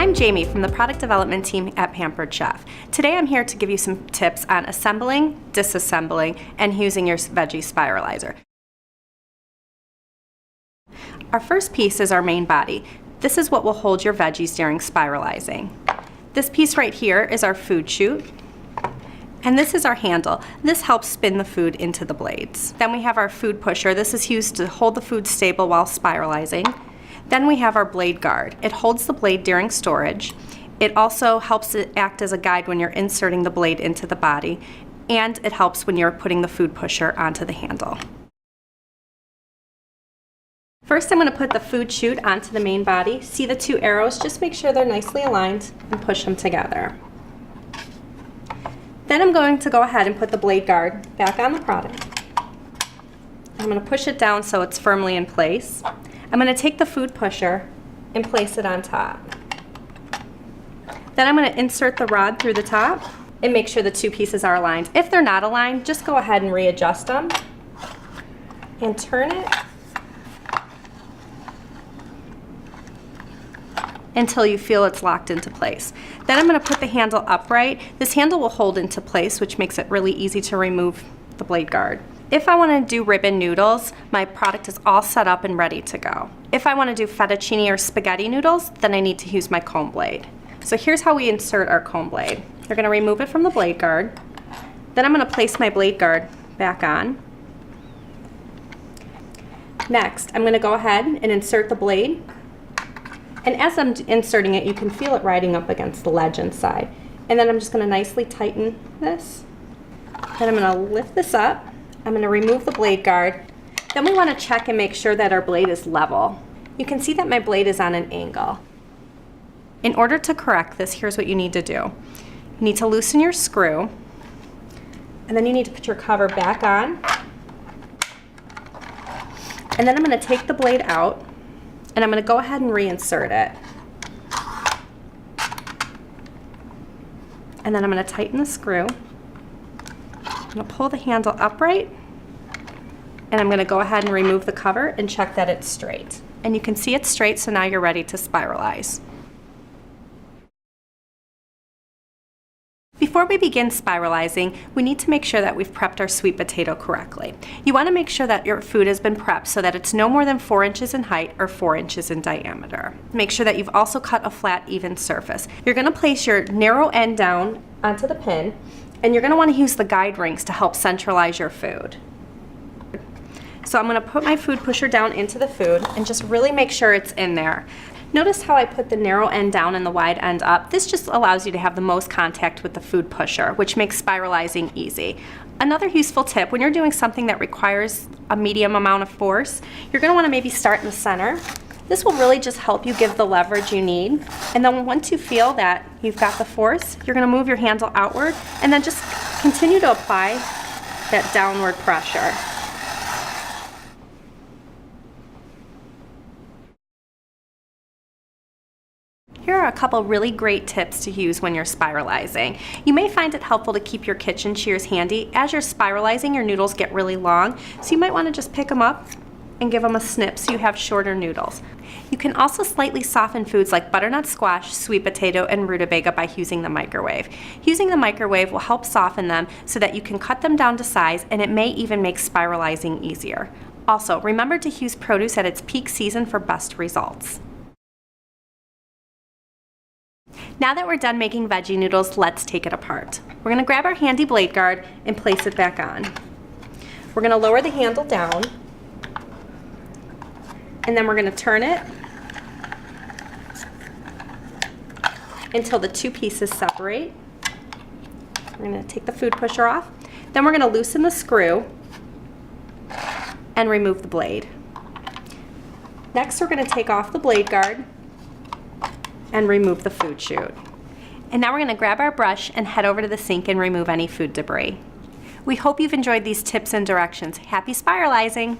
I'm Jamie from the product development team at Pampered Chef. Today I'm here to give you some tips on assembling, disassembling, and using your Veggie Spiralizer. Our first piece is our main body. This is what will hold your veggies during spiralizing. This piece right here is our food chute, and this is our handle. This helps spin the food into the blades. Then we have our food pusher. This is used to hold the food stable while spiralizing. Then we have our blade guard. It holds the blade during storage. It also helps it act as a guide when you're inserting the blade into the body, and it helps when you're putting the food pusher onto the handle. First, I'm going to put the food chute onto the main body. See the two arrows? Just make sure they're nicely aligned and push them together. Then I'm going to go ahead and put the blade guard back on the product. I'm going to push it down so it's firmly in place. I'm going to take the food pusher and place it on top. Then I'm going to insert the rod through the top and make sure the two pieces are aligned. If they're not aligned, just go ahead and readjust them and turn it until you feel it's locked into place. Then I'm going to put the handle upright. This handle will hold into place, which makes it really easy to remove the blade guard. If I want to do ribbon noodles, my product is all set up and ready to go. If I want to do fettuccine or spaghetti noodles, then I need to use my comb blade. So here's how we insert our comb blade. You're going to remove it from the blade guard. Then I'm going to place my blade guard back on. Next, I'm going to go ahead and insert the blade. And as I'm inserting it, you can feel it riding up against the ledge inside. And then I'm just going to nicely tighten this. Then I'm going to lift this up. I'm going to remove the blade guard. Then we want to check and make sure that our blade is level. You can see that my blade is on an angle. In order to correct this, here's what you need to do. You need to loosen your screw, and then you need to put your cover back on. And then I'm going to take the blade out, and I'm going to go ahead and reinsert it. And then I'm going to tighten the screw. I'm going to pull the handle upright, and I'm going to go ahead and remove the cover and check that it's straight. And you can see it's straight, so now you're ready to spiralize. Before we begin spiralizing, we need to make sure that we've prepped our sweet potato correctly. You want to make sure that your food has been prepped so that it's no more than 4 inches in height or 4 inches in diameter. Make sure that you've also cut a flat, even surface. You're going to place your narrow end down onto the pin, and you're going to want to use the guide rings to help centralize your food. So I'm going to put my food pusher down into the food and just really make sure it's in there. Notice how I put the narrow end down and the wide end up. This just allows you to have the most contact with the food pusher, which makes spiralizing easy. Another useful tip, when you're doing something that requires a medium amount of force, you're going to want to maybe start in the center. This will really just help you give the leverage you need. And then once you feel that you've got the force, you're going to move your handle outward and then just continue to apply that downward pressure. Here are a couple really great tips to use when you're spiralizing. You may find it helpful to keep your kitchen shears handy. As you're spiralizing, your noodles get really long, so you might want to just pick them up and give them a snip so you have shorter noodles. You can also slightly soften foods like butternut squash, sweet potato, and rutabaga by using the microwave. Using the microwave will help soften them so that you can cut them down to size, and it may even make spiralizing easier. Also, remember to use produce at its peak season for best results. Now that we're done making veggie noodles, let's take it apart. We're going to grab our handy blade guard and place it back on. We're going to lower the handle down, and then we're going to turn it until the two pieces separate. We're going to take the food pusher off. Then we're going to loosen the screw and remove the blade. Next, we're going to take off the blade guard and remove the food chute. And now we're going to grab our brush and head over to the sink and remove any food debris. We hope you've enjoyed these tips and directions. Happy spiralizing!